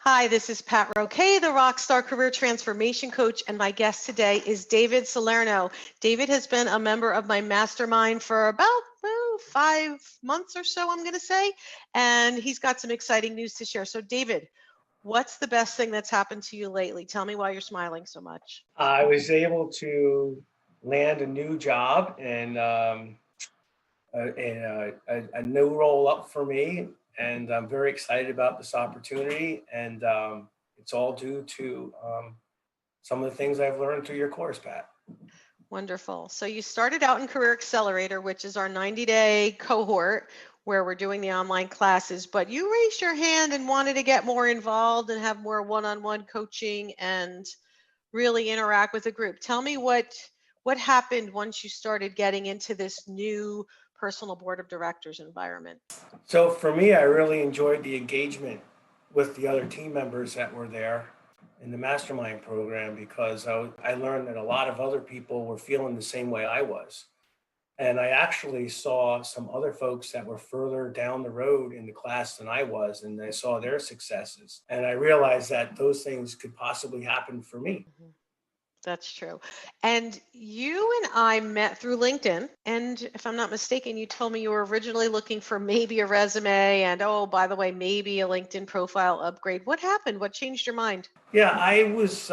Hi, this is Pat Roque, the Rockstar Career Transformation Coach, and my guest today is David Salerno. David has been a member of my mastermind for about 5 months or so, I'm going to say, and he's got some exciting news to share. So, David, what's the best thing that's happened to you lately? Tell me why you're smiling so much. I was able to land a new job and a new role up for me, and I'm very excited about this opportunity. And it's all due to some of the things I've learned through your course, Pat. Wonderful. So you started out in Career Accelerator, which is our 90-day cohort where we're doing the online classes, but you raised your hand and wanted to get more involved and have more one-on-one coaching and really interact with a group. Tell me what happened once you started getting into this new personal board of directors environment. So for me, I really enjoyed the engagement with the other team members that were there in the mastermind program because I learned that a lot of other people were feeling the same way I was. And I actually saw some other folks that were further down the road in the class than I was, and I saw their successes. And I realized that those things could possibly happen for me. Mhm. That's true. And you and I met through LinkedIn. And if I'm not mistaken, you told me you were originally looking for maybe a resume and, oh, by the way, maybe a LinkedIn profile upgrade. What happened? What changed your mind? Yeah, I was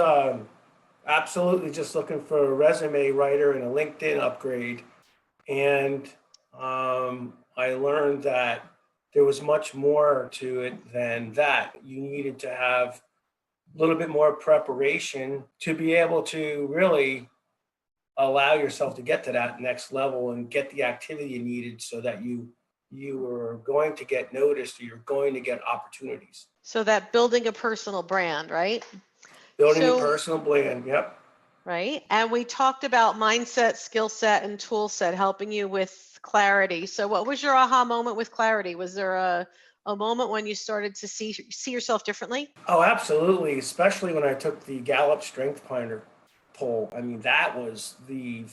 absolutely just looking for a resume writer and a LinkedIn upgrade. And I learned that there was much more to it than that. You needed to have a little bit more preparation to be able to really allow yourself to get to that next level and get the activity you needed so that you were going to get noticed or you're going to get opportunities. So that building a personal brand, right? Building a So, personal brand. Yep. right. And we talked about mindset, skill set, and tool set helping you with clarity. So what was your aha moment with clarity? Was there a moment when you started to see yourself differently? Oh, absolutely. Especially when I took the Gallup Strength Finder poll. I mean, that was the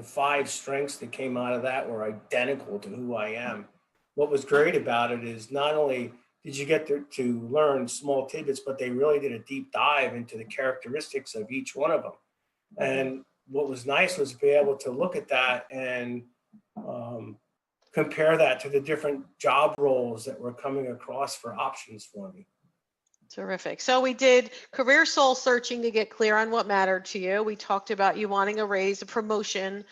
five strengths that came out of that were identical to who I am. What was great about it is not only did you get to learn small tidbits, but they really did a deep dive into the characteristics of each one of them. Mhm. And what was nice was to be able to look at that and um, compare that to the different job roles that were coming across for options for me. Terrific. So we did career soul searching to get clear on what mattered to you. We talked about you wanting a raise, a promotion,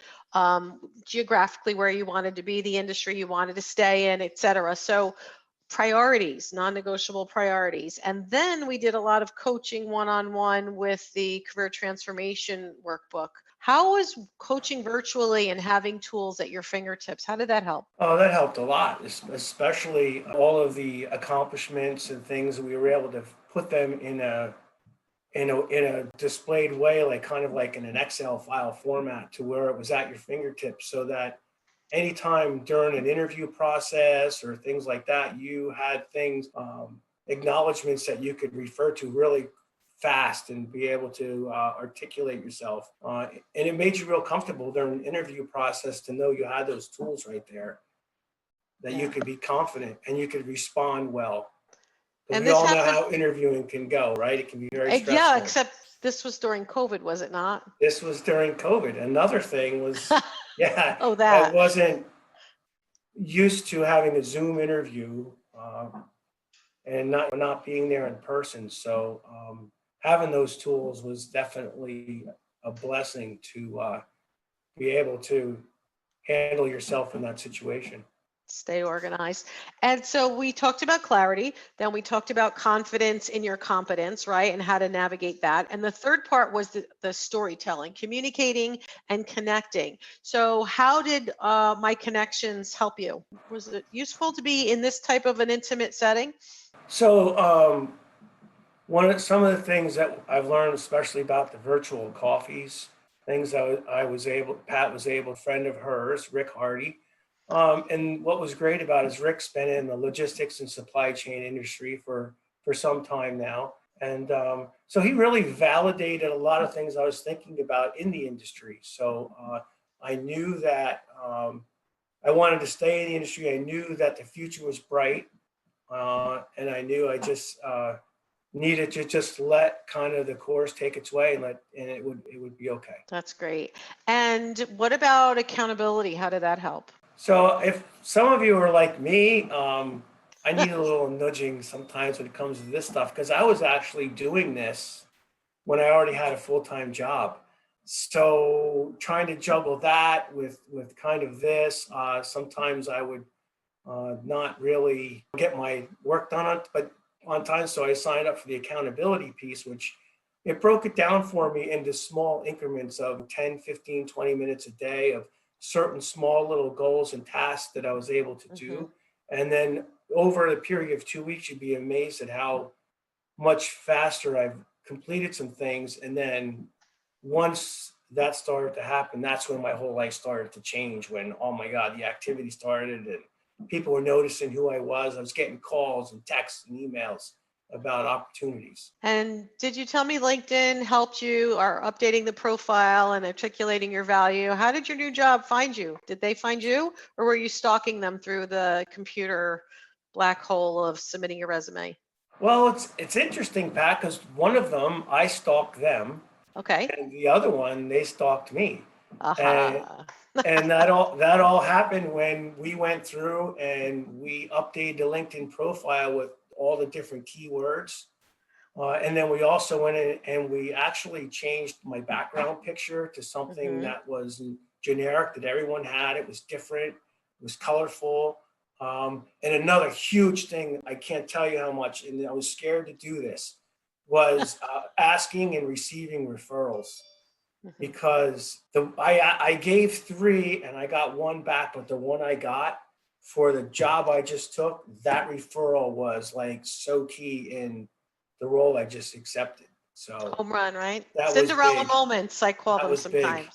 geographically where you wanted to be, the industry you wanted to stay in, et cetera. So priorities, non-negotiable priorities. And then we did a lot of coaching one-on-one with the career transformation workbook. How was coaching virtually and having tools at your fingertips? How did that help? Oh, that helped a lot, especially all of the accomplishments and things that we were able to put them in a displayed way, like kind of like in an Excel file format to where it was at your fingertips so that anytime during an interview process or things like that, you had things, acknowledgments that you could refer to really fast and be able to articulate yourself. And it made you real comfortable during an interview process to know you had those tools right there that you Yeah. could be confident and you could respond well. Because And we this all know happened, how interviewing can go, right? It can be very yeah, stressful. except this was during COVID, was it not? This was during COVID. Another thing was, yeah, Oh, I that. wasn't used to having a Zoom interview and not being there in person. So having those tools was definitely a blessing to be able to handle yourself in that situation. Stay organized. And so we talked about clarity, then we talked about confidence in your competence, right? And how to navigate that. And the third part was the storytelling, communicating and connecting. So how did my connections help you? Was it useful to be in this type of an intimate setting? So some of the things that I've learned, especially about the virtual coffees, things Pat was able, a friend of hers, Rick Hardy. And what was great about it is Rick's been in the logistics and supply chain industry for some time now. And so he really validated a lot of things I was thinking about in the industry. So I knew that I wanted to stay in the industry. I knew that the future was bright. And I knew I just needed to just let kind of the course take its way and it would be okay. That's great. And what about accountability? How did that help? So if some of you are like me, I need a little nudging sometimes when it comes to this stuff because I was actually doing this when I already had a full-time job. So trying to juggle that with kind of this, sometimes I would not really get my work done on time. So I signed up for the accountability piece, which it broke it down for me into small increments of 10, 15, 20 minutes a day of certain small little goals and tasks that I was able to Hmm. do. And then over a period of 2 weeks, you'd be amazed at how much faster I've completed some things. And then once that started to happen, that's when my whole life started to change. When, oh my God, the activity started and people were noticing who I was. I was getting calls and texts and emails about opportunities. And did you tell me LinkedIn helped you or updating the profile and articulating your value? How did your new job find you? Did they find you, or were you stalking them through the computer black hole of submitting your resume? Well, it's interesting, Pat, because one of them I stalked them, Okay. and the other one they stalked me, and Aha. and that all happened when we went through and we updated the LinkedIn profile with all the different keywords. And then we also went in and we actually changed my background picture to something Hmm. that was generic that everyone had. It was different, it was colorful. And another huge thing, I can't tell you how much, and I was scared to do this, was asking and receiving referrals Hmm. because I gave 3 and I got 1 back, but the one I got for the job I just took, that referral was like so key in the role I just accepted. So Home run, right? that was Cinderella big. moments, I call That them was big. sometimes.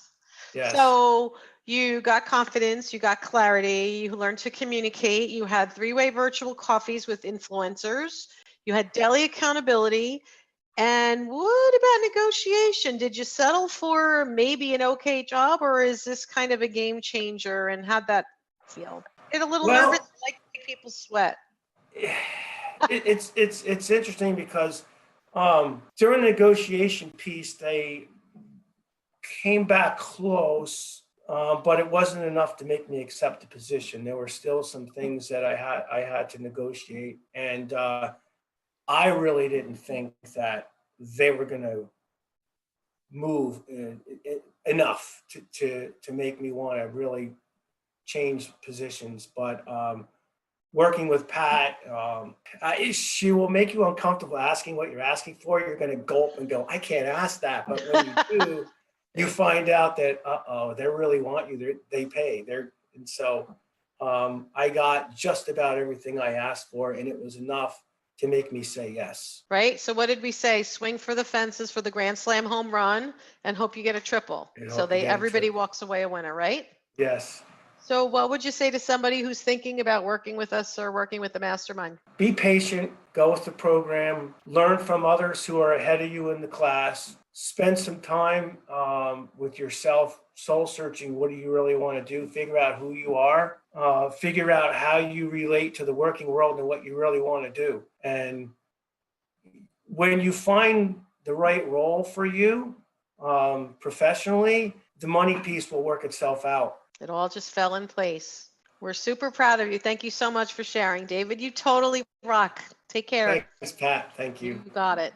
Yes. So you got confidence, you got clarity, you learned to communicate, you had three-way virtual coffees with influencers, you had daily accountability. And what about negotiation? Did you settle for maybe an okay job, or is this kind of a game changer? And how'd that feel? Get a little nervous, Well, like to make people sweat. it's interesting because during the negotiation piece, they came back close, but it wasn't enough to make me accept the position. There were still some things that I had to negotiate, and I really didn't think that they were going to move enough to make me want to really change positions. But working with Pat, she will make you uncomfortable asking what you're asking for. You're going to gulp and go, I can't ask that. But when you do, you find out that, they really want you. They pay. And so I got just about everything I asked for, and it was enough to make me say yes. Right? So what did we say? Swing for the fences for the grand slam home run and hope you get a triple. I So hope you they get a everybody trip. walks away a winner, right? Yes. So what would you say to somebody who's thinking about working with us or working with the mastermind? Be patient, go with the program, learn from others who are ahead of you in the class, spend some time with yourself, soul searching. What do you really want to do? Figure out who you are, figure out how you relate to the working world and what you really want to do. And when you find the right role for you professionally, the money piece will work itself out. It all just fell in place. We're super proud of you. Thank you so much for sharing, David. You totally rock. Take care. Thanks, Pat. Thank you. You got it.